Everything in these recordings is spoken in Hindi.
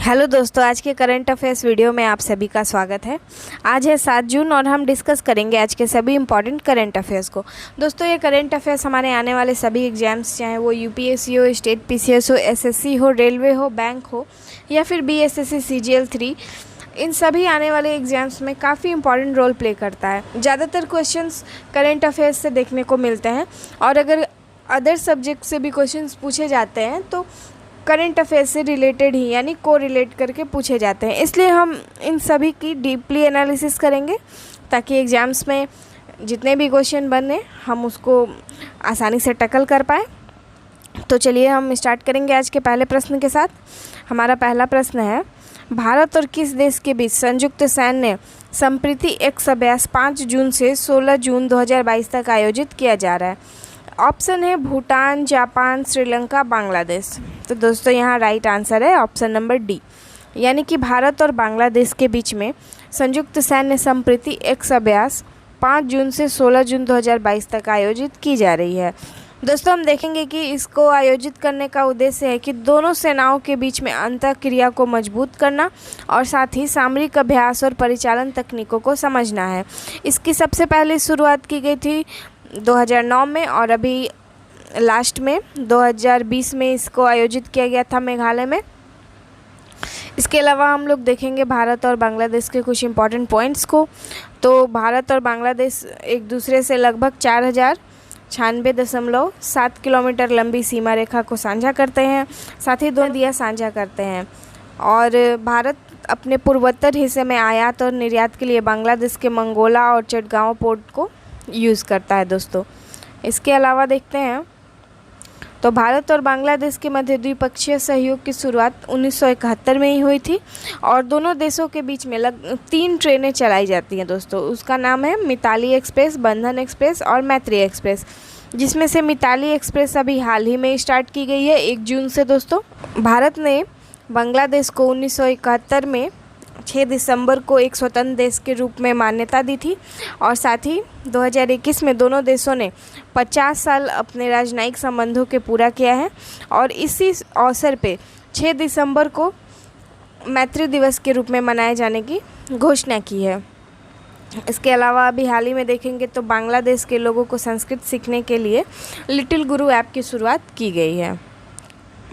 हेलो दोस्तों, आज के करंट अफेयर्स वीडियो में आप सभी का स्वागत है। आज है 7 जून और हम डिस्कस करेंगे आज के सभी इंपॉर्टेंट करंट अफेयर्स को। दोस्तों, ये करंट अफेयर्स हमारे आने वाले सभी एग्जाम्स, चाहे वो यूपीएससी हो, स्टेट पीसीएस हो, एसएससी हो, रेलवे हो, बैंक हो या फिर बीएसएससी सीजीएल 3, इन सभी आने वाले एग्जाम्स में काफ़ी इंपॉर्टेंट रोल प्ले करता है। ज़्यादातर क्वेश्चंस करंट अफेयर्स से देखने को मिलते हैं और अगर अदर सब्जेक्ट से भी क्वेश्चंस पूछे जाते हैं तो करंट अफेयर से रिलेटेड ही यानी को रिलेट करके पूछे जाते हैं। इसलिए हम इन सभी की डीपली एनालिसिस करेंगे ताकि एग्ज़ाम्स में जितने भी क्वेश्चन बने हम उसको आसानी से टैकल कर पाए। तो चलिए हम स्टार्ट करेंगे आज के पहले प्रश्न के साथ। हमारा पहला प्रश्न है, भारत और किस देश के बीच संयुक्त सैन्य संप्रीति एक्स अभ्यास 5 जून से 16 जून 2022 तक आयोजित किया जा रहा है। ऑप्शन है भूटान, जापान, श्रीलंका, बांग्लादेश। तो दोस्तों यहाँ राइट आंसर है ऑप्शन नंबर डी, यानी कि भारत और बांग्लादेश के बीच में संयुक्त सैन्य संप्रीति एक्स अभ्यास 5 जून से 16 जून 2022 तक आयोजित की जा रही है। दोस्तों, हम देखेंगे कि इसको आयोजित करने का उद्देश्य है कि दोनों सेनाओं के बीच में अंतःक्रिया को मजबूत करना और साथ ही सामरिक अभ्यास और परिचालन तकनीकों को समझना है। इसकी सबसे पहले शुरुआत की गई थी 2009 में और अभी लास्ट में 2020 में इसको आयोजित किया गया था मेघालय में। इसके अलावा हम लोग देखेंगे भारत और बांग्लादेश के कुछ इम्पॉर्टेंट पॉइंट्स को। तो भारत और बांग्लादेश एक दूसरे से लगभग 4096.7 किलोमीटर लंबी सीमा रेखा को साझा करते हैं, साथ ही दो नदियाँ साझा करते हैं। और भारत अपने पूर्वोत्तर हिस्से में आयात और निर्यात के लिए बांग्लादेश के मंगोला और चटगांव पोर्ट को यूज़ करता है। दोस्तों, इसके अलावा देखते हैं तो भारत और बांग्लादेश के मध्य द्विपक्षीय सहयोग की शुरुआत 1971 में ही हुई थी और दोनों देशों के बीच में 3 ट्रेनें चलाई जाती हैं। दोस्तों, उसका नाम है मिताली एक्सप्रेस, बंधन एक्सप्रेस और मैत्री एक्सप्रेस, जिसमें से मिताली एक्सप्रेस अभी हाल ही में स्टार्ट की गई है 1 जून से। दोस्तों, भारत ने बांग्लादेश को 1971 में 6 दिसंबर को एक स्वतंत्र देश के रूप में मान्यता दी थी और साथ ही 2021 में दोनों देशों ने 50 साल अपने राजनयिक संबंधों के पूरा किया है और इसी अवसर पे 6 दिसंबर को मैत्री दिवस के रूप में मनाए जाने की घोषणा की है। इसके अलावा अभी हाल ही में देखेंगे तो बांग्लादेश के लोगों को संस्कृत सीखने के लिए लिटिल गुरु ऐप की शुरुआत की गई है।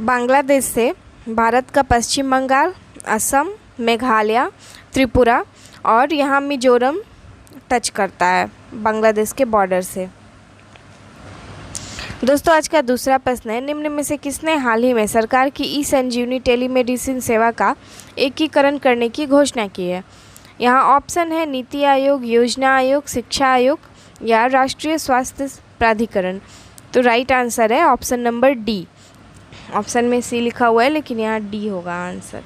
बांग्लादेश से भारत का पश्चिम बंगाल, असम, मेघालय, त्रिपुरा और यहाँ मिजोरम टच करता है बांग्लादेश के बॉर्डर से। दोस्तों, आज का दूसरा प्रश्न है, निम्न में से किसने हाल ही में सरकार की ई संजीवनी टेलीमेडिसिन सेवा का एकीकरण करने की घोषणा की है? यहाँ ऑप्शन है नीति आयोग, योजना आयोग, शिक्षा आयोग या राष्ट्रीय स्वास्थ्य प्राधिकरण। तो राइट आंसर है ऑप्शन नंबर डी। ऑप्शन में सी लिखा हुआ है लेकिन यहाँ डी होगा आंसर।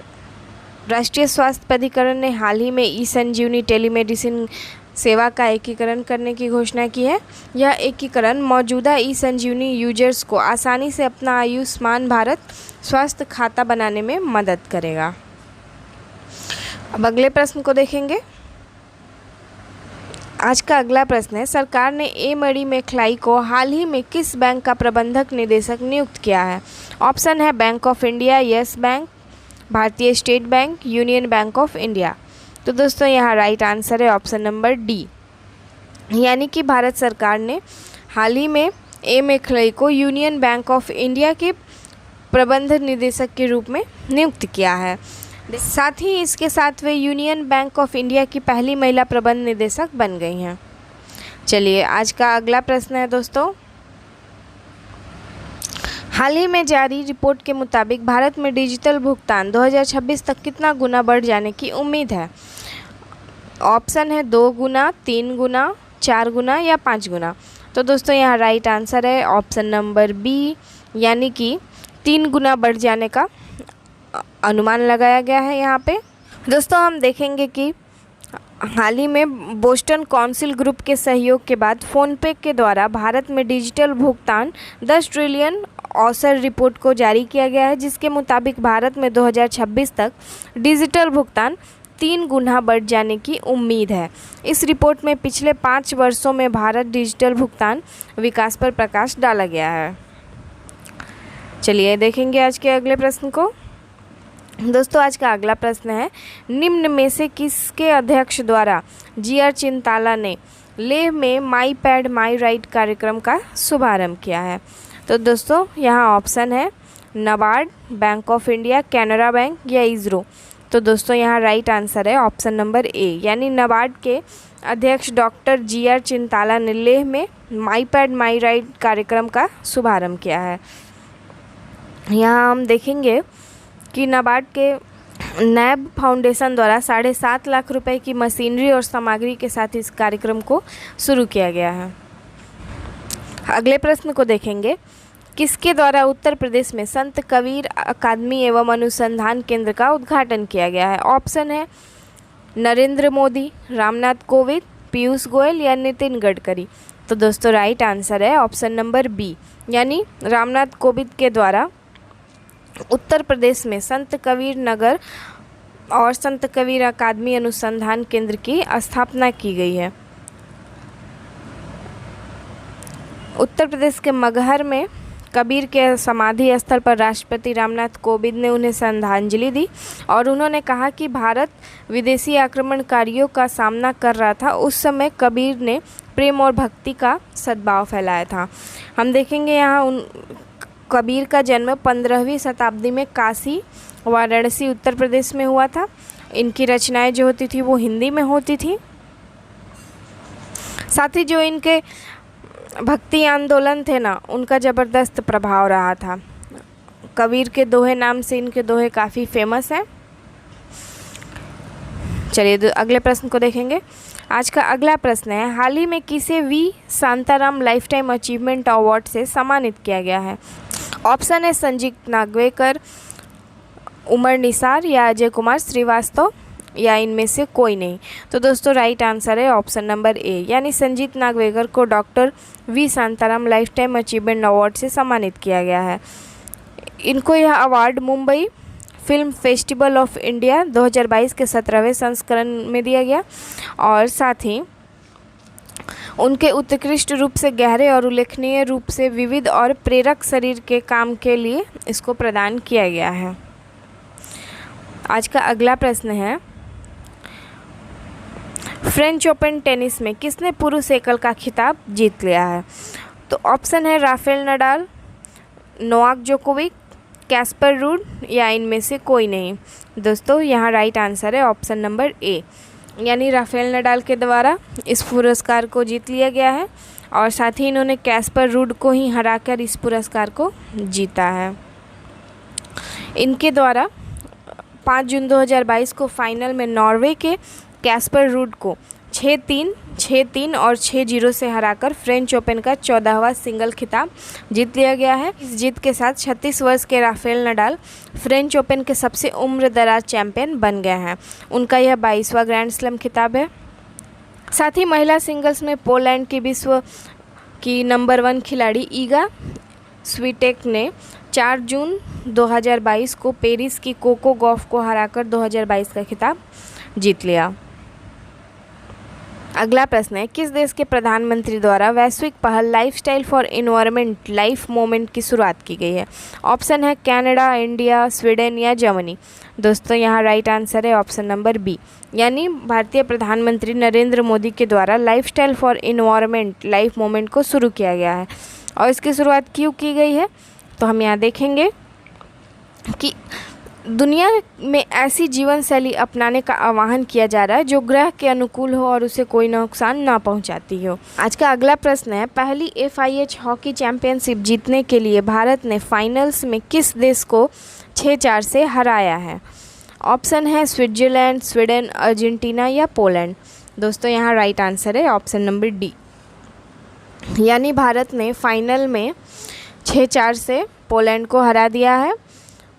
राष्ट्रीय स्वास्थ्य प्राधिकरण ने हाल ही में ई संजीवनी टेलीमेडिसिन सेवा का एकीकरण करने की घोषणा की है। यह एकीकरण मौजूदा ई संजीवनी यूजर्स को आसानी से अपना आयुष्मान भारत स्वास्थ्य खाता बनाने में मदद करेगा। अब अगले प्रश्न को देखेंगे। आज का अगला प्रश्न है, सरकार ने ए मणि मेखलाई को हाल ही में किस बैंक का प्रबंधक निदेशक नियुक्त किया है? ऑप्शन है Bank of India, Yes Bank, Bharatiya State Bank, Union Bank of India. तो दोस्तों यहाँ राइट आंसर है ऑप्शन नंबर डी, यानी कि भारत सरकार ने हाल ही में ए मेखलाई को यूनियन बैंक ऑफ इंडिया के प्रबंध निदेशक के रूप में नियुक्त किया है। साथ ही इसके साथ वे यूनियन बैंक ऑफ इंडिया की पहली महिला प्रबंध निदेशक बन गई हैं। चलिए आज का अगला प्रश्न है दोस्तों, हाल ही में जारी रिपोर्ट के मुताबिक भारत में डिजिटल भुगतान 2026 तक कितना गुना बढ़ जाने की उम्मीद है? ऑप्शन है 2 गुना, 3 गुना, 4 गुना या 5 गुना। तो दोस्तों यहाँ राइट आंसर है ऑप्शन नंबर बी, यानी कि 3 गुना बढ़ जाने का अनुमान लगाया गया है यहाँ पे। दोस्तों, हम देखेंगे कि हाल ही में बोस्टन काउंसिल ग्रुप के सहयोग के बाद फ़ोनपे के द्वारा भारत में डिजिटल भुगतान 10 ट्रिलियन औसत रिपोर्ट को जारी किया गया है, जिसके मुताबिक भारत में 2026 तक डिजिटल भुगतान 3 गुना बढ़ जाने की उम्मीद है। इस रिपोर्ट में पिछले 5 वर्षों में भारत डिजिटल भुगतान विकास पर प्रकाश डाला गया है। चलिए देखेंगे आज के अगले प्रश्न को। दोस्तों आज का अगला प्रश्न है, निम्न में से किसके अध्यक्ष द्वारा GR चिंताला ने लेह में माई पैड माई राइट कार्यक्रम का शुभारंभ किया है? तो दोस्तों यहाँ ऑप्शन है NABARD, bank of India, Canara bank या इसरो। तो दोस्तों यहाँ राइट आंसर है ऑप्शन नंबर ए, यानी नाबार्ड के अध्यक्ष डॉक्टर GR चिंताला ने लेह में माई पैड माई राइट कार्यक्रम का शुभारंभ किया है। यहाँ हम देखेंगे कि नाबार्ड के नैब फाउंडेशन द्वारा 7.5 लाख रुपए की मशीनरी और सामग्री के साथ इस कार्यक्रम को शुरू किया गया है। अगले प्रश्न को देखेंगे, किसके द्वारा उत्तर प्रदेश में संत कबीर अकादमी एवं अनुसंधान केंद्र का उद्घाटन किया गया है? ऑप्शन है नरेंद्र मोदी, रामनाथ कोविंद, पीयूष गोयल या नितिन गडकरी। तो दोस्तों राइट आंसर है ऑप्शन नंबर बी, यानी रामनाथ कोविंद के द्वारा उत्तर प्रदेश में संत कबीर नगर और संत कबीर अकादमी अनुसंधान केंद्र की स्थापना की गई है। उत्तर प्रदेश के मगहर में कबीर के समाधि स्थल पर राष्ट्रपति रामनाथ कोविंद ने उन्हें श्रद्धांजलि दी और उन्होंने कहा कि भारत विदेशी आक्रमणकारियों का सामना कर रहा था। उस समय कबीर ने प्रेम और भक्ति का सद्भाव फैलाया था। हम देखेंगे यहाँ कबीर का जन्म 15वीं शताब्दी में काशी वाराणसी उत्तर प्रदेश में हुआ था। इनकी रचनाएं जो होती थी वो हिंदी में होती थी। साथ ही जो इनके भक्ति आंदोलन थे ना, उनका ज़बरदस्त प्रभाव रहा था। कबीर के दोहे नाम से इनके दोहे काफ़ी फेमस हैं। चलिए अगले प्रश्न को देखेंगे। आज का अगला प्रश्न है, हाल ही में किसे V Shantaram lifetime achievement award से सम्मानित किया गया है? ऑप्शन है संजीत नागवेकर, उमर निसार या अजय कुमार श्रीवास्तव या इनमें से कोई नहीं। तो दोस्तों राइट आंसर है ऑप्शन नंबर ए, यानी संजीत नागवेकर को doctor V Shantaram lifetime achievement award से सम्मानित किया गया है। इनको यह award Mumbai film festival of India 2022 के 17वें संस्करण में दिया गया और साथ ही उनके उत्कृष्ट रूप से गहरे और उल्लेखनीय रूप से विविध और प्रेरक शरीर के काम के लिए इसको प्रदान किया गया है। आज का अगला प्रश्न है, फ्रेंच ओपन टेनिस में किसने पुरुष एकल का खिताब जीत लिया है? तो ऑप्शन है Rafael Nadal, Novak Djokovic, Caspar rude या इनमें से कोई नहीं। दोस्तों यहाँ राइट आंसर है ऑप्शन नंबर ए, यानी राफेल नडाल के द्वारा इस पुरस्कार को जीत लिया गया है और साथ ही इन्होंने कैस्पर रूड को ही हराकर इस पुरस्कार को जीता है। इनके द्वारा 5 जून 2022 को फाइनल में नॉर्वे के कैस्पर रूड को 6-3, 6-3 और 6-0 से हराकर फ्रेंच ओपन का 14वां सिंगल खिताब जीत लिया गया है। इस जीत के साथ 36 वर्ष के राफेल नडाल फ्रेंच ओपन के सबसे उम्रदराज चैंपियन बन गए हैं। उनका यह 22वां ग्रैंड स्लैम खिताब है। साथ ही महिला सिंगल्स में पोलैंड की विश्व की नंबर 1 खिलाड़ी ईगा स्वीटेक ने 4 जून 2022 को पेरिस की कोको गॉफ को हराकर 2022 का खिताब जीत लिया। अगला प्रश्न है, किस देश के प्रधानमंत्री द्वारा वैश्विक पहल lifestyle for environment life movement की शुरुआत की गई है? ऑप्शन है कनाडा, इंडिया, स्वीडन या जर्मनी। दोस्तों यहाँ राइट आंसर है ऑप्शन नंबर बी, यानी भारतीय प्रधानमंत्री नरेंद्र मोदी के द्वारा lifestyle for environment life movement को शुरू किया गया है। और इसकी शुरुआत क्यों की गई है? तो हम यहाँ देखेंगे कि दुनिया में ऐसी जीवन शैली अपनाने का आह्वान किया जा रहा है जो ग्रह के अनुकूल हो और उसे कोई नुकसान ना पहुंचाती हो। आज का अगला प्रश्न है, पहली FIH हॉकी चैंपियनशिप जीतने के लिए भारत ने फाइनल्स में किस देश को 6-4 से हराया है? ऑप्शन है स्विट्जरलैंड, स्वीडन, अर्जेंटीना या पोलैंड। दोस्तों यहाँ राइट आंसर है ऑप्शन नंबर डी, यानी भारत ने फाइनल में 6-4 से पोलैंड को हरा दिया है।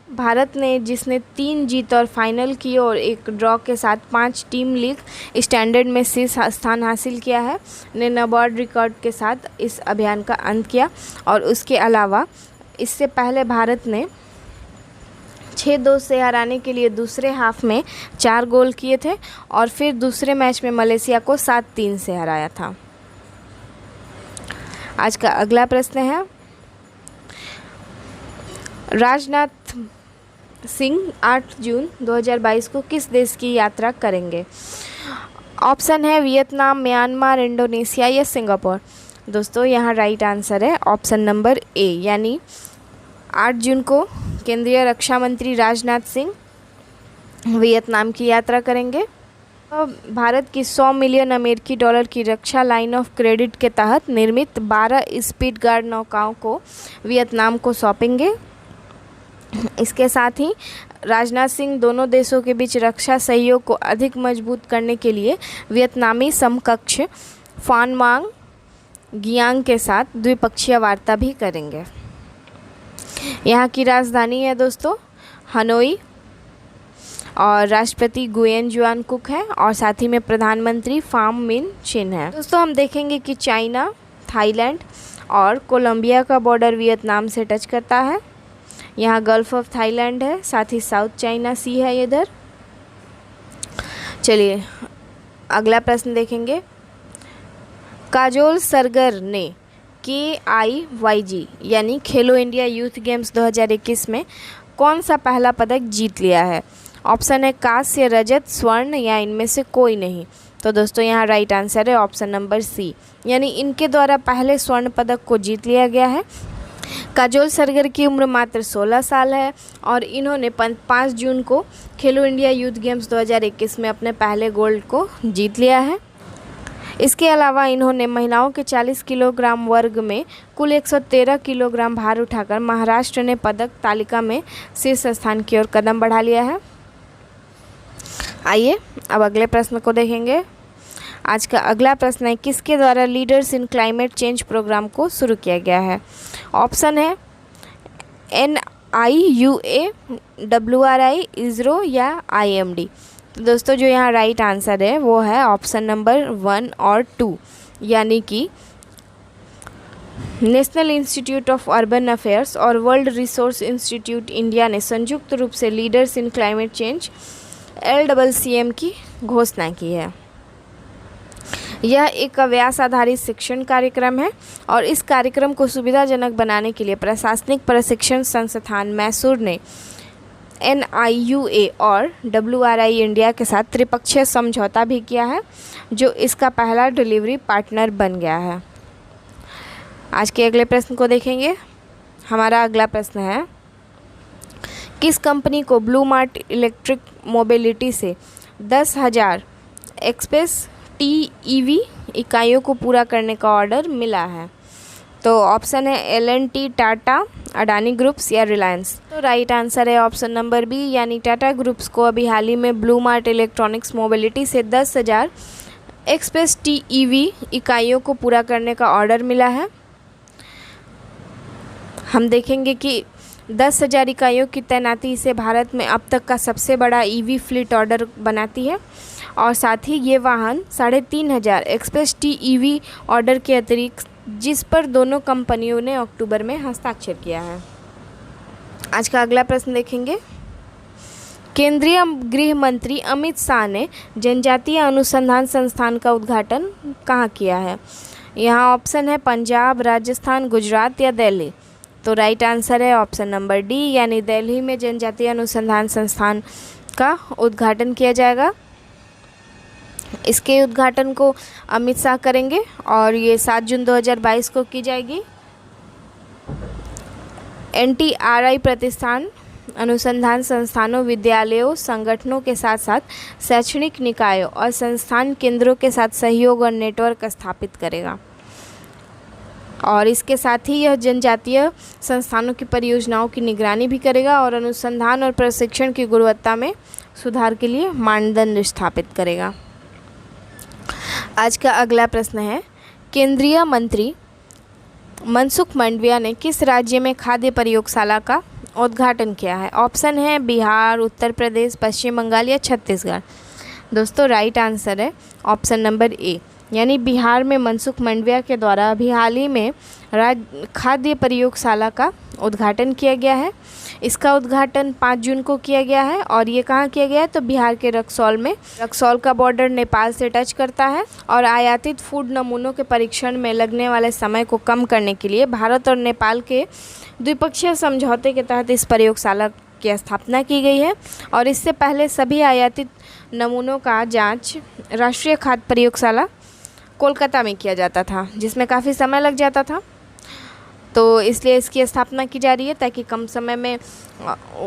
भारत ने जिसने 3 जीत और फाइनल की और 1 ड्रॉ के साथ 5 टीम लीग स्टैंडर्ड में शीर्ष स्थान हासिल किया है, ने नाबार्ड रिकॉर्ड के साथ इस अभियान का अंत किया। और उसके अलावा इससे पहले भारत ने 6-2 से हराने के लिए दूसरे हाफ में 4 गोल किए थे और फिर दूसरे मैच में मलेशिया को 7-3 से हराया था। आज का अगला प्रश्न है, राजनाथ सिंह 8 जून 2022 को किस देश की यात्रा करेंगे? ऑप्शन है वियतनाम, म्यांमार, इंडोनेशिया या सिंगापुर। दोस्तों यहाँ राइट आंसर है ऑप्शन नंबर ए, यानी 8 जून को केंद्रीय रक्षा मंत्री राजनाथ सिंह वियतनाम की यात्रा करेंगे। भारत की 100 मिलियन अमेरिकी डॉलर की रक्षा लाइन ऑफ क्रेडिट के तहत निर्मित 12 स्पीड गार्ड नौकाओं को वियतनाम को सौंपेंगे। इसके साथ ही राजनाथ सिंह दोनों देशों के बीच रक्षा सहयोग को अधिक मजबूत करने के लिए वियतनामी समकक्ष फान मांग गियांग के साथ द्विपक्षीय वार्ता भी करेंगे। यहाँ की राजधानी है दोस्तों हनोई और राष्ट्रपति गुयेन जुआन कुक है और साथ ही में प्रधानमंत्री फाम मिन चिन है। दोस्तों हम देखेंगे कि चाइना, थाईलैंड और कोलंबिया का बॉर्डर वियतनाम से टच करता है। यहाँ गल्फ ऑफ थाईलैंड है, साथ ही साउथ चाइना सी है इधर। चलिए अगला प्रश्न देखेंगे। काजोल सरगर ने KIYG यानी खेलो इंडिया यूथ गेम्स 2021 में कौन सा पहला पदक जीत लिया है? ऑप्शन है कांस्य, रजत, स्वर्ण या इनमें से कोई नहीं। तो दोस्तों यहाँ राइट आंसर है ऑप्शन नंबर सी, यानी इनके द्वारा पहले स्वर्ण पदक को जीत लिया गया है। काजोल सरगर की उम्र मात्र 16 साल है और इन्होंने 5 जून को खेलो इंडिया यूथ गेम्स 2021 में अपने पहले गोल्ड को जीत लिया है। इसके अलावा इन्होंने महिलाओं के 40 किलोग्राम वर्ग में कुल 113 किलोग्राम भार उठाकर महाराष्ट्र ने पदक तालिका में शीर्ष स्थान की ओर कदम बढ़ा लिया है। आइए अब अगले प्रश्न को देखेंगे। आज का अगला प्रश्न है, किसके द्वारा leaders in climate change programme को शुरू किया गया है? ऑप्शन है NIUA, WRI, इसरो या IMD। तो दोस्तों जो यहाँ राइट आंसर है वो है ऑप्शन नंबर 1 और 2, यानी कि national institute of urban affairs और वर्ल्ड रिसोर्स इंस्टीट्यूट इंडिया ने संयुक्त रूप से leaders in climate change LCCM की घोषणा की है। यह एक अभ्यास आधारित शिक्षण कार्यक्रम है और इस कार्यक्रम को सुविधाजनक बनाने के लिए प्रशासनिक प्रशिक्षण संस्थान मैसूर ने NIUA और WRI इंडिया के साथ त्रिपक्षीय समझौता भी किया है, जो इसका पहला डिलीवरी पार्टनर बन गया है। आज के अगले प्रश्न को देखेंगे। हमारा अगला प्रश्न है, किस कंपनी को ब्लू मार्ट इलेक्ट्रिक मोबिलिटी से 10,000 एक्सप्रेस TEV इकाइयों को पूरा करने का ऑर्डर मिला है? तो ऑप्शन है L&T, टाटा, अडानी ग्रुप्स या रिलायंस। तो राइट आंसर है ऑप्शन नंबर बी, यानी टाटा ग्रुप्स को अभी हाल ही में ब्लू मार्ट इलेक्ट्रॉनिक्स मोबिलिटी से 10,000 एक्सप्रेस TEV इकाइयों को पूरा करने का ऑर्डर मिला है। हम देखेंगे कि 10,000 इकाइयों की तैनाती इसे भारत में अब तक का सबसे बड़ा EV फ्लीट ऑर्डर बनाती है और साथ ही ये वाहन 3,500 एक्सप्रेस TEV ऑर्डर के अतिरिक्त जिस पर दोनों कंपनियों ने अक्टूबर में हस्ताक्षर किया है। आज का अगला प्रश्न देखेंगे। केंद्रीय गृह मंत्री अमित शाह ने जनजातीय अनुसंधान संस्थान का उद्घाटन कहाँ किया है? यहाँ ऑप्शन है पंजाब, राजस्थान, गुजरात या दिल्ली। तो राइट आंसर है ऑप्शन नंबर डी, यानी दिल्ली में जनजातीय अनुसंधान संस्थान का उद्घाटन किया जाएगा। इसके उद्घाटन को अमित शाह करेंगे और ये 7 जून 2022 को की जाएगी। NTRI प्रतिष्ठान अनुसंधान संस्थानों, विद्यालयों, संगठनों के साथ साथ शैक्षणिक निकायों और संस्थान केंद्रों के साथ सहयोग और नेटवर्क स्थापित करेगा और इसके साथ ही यह जनजातीय संस्थानों की परियोजनाओं की निगरानी भी करेगा और अनुसंधान और प्रशिक्षण की गुणवत्ता में सुधार के लिए मानदंड स्थापित करेगा। आज का अगला प्रश्न है, केंद्रीय मंत्री मनसुख मांडविया ने किस राज्य में खाद्य प्रयोगशाला का उद्घाटन किया है? ऑप्शन है बिहार, उत्तर प्रदेश, पश्चिम बंगाल या छत्तीसगढ़। दोस्तों राइट आंसर है ऑप्शन नंबर ए, यानी बिहार में मनसुख मांडविया के द्वारा अभी हाल ही में खाद्य प्रयोगशाला का उद्घाटन किया गया है। इसका उद्घाटन 5 जून को किया गया है और ये कहाँ किया गया है? तो बिहार के रक्सौल में। रक्सौल का बॉर्डर नेपाल से टच करता है और आयातित फूड नमूनों के परीक्षण में लगने वाले समय को कम करने के लिए भारत और नेपाल के द्विपक्षीय समझौते के तहत इस प्रयोगशाला की स्थापना की गई है और इससे पहले सभी आयातित नमूनों का जांच राष्ट्रीय खाद्य प्रयोगशाला कोलकाता में किया जाता था, जिसमें काफ़ी समय लग जाता था। तो इसलिए इसकी स्थापना की जा रही है ताकि कम समय में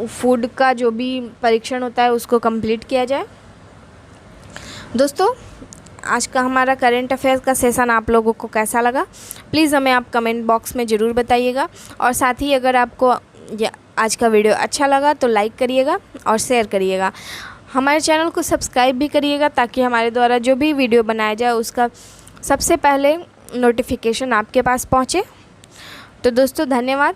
फूड का जो भी परीक्षण होता है उसको कंप्लीट किया जाए। दोस्तों, आज का हमारा करंट अफेयर्स का सेशन आप लोगों को कैसा लगा, प्लीज़ हमें आप कमेंट बॉक्स में ज़रूर बताइएगा। और साथ ही अगर आपको आज का वीडियो अच्छा लगा तो लाइक करिएगा और शेयर करिएगा। हमारे चैनल को सब्सक्राइब भी करिएगा ताकि हमारे द्वारा जो भी वीडियो बनाया जाए उसका सबसे पहले नोटिफिकेशन आपके पास पहुँचे। तो दोस्तों, धन्यवाद।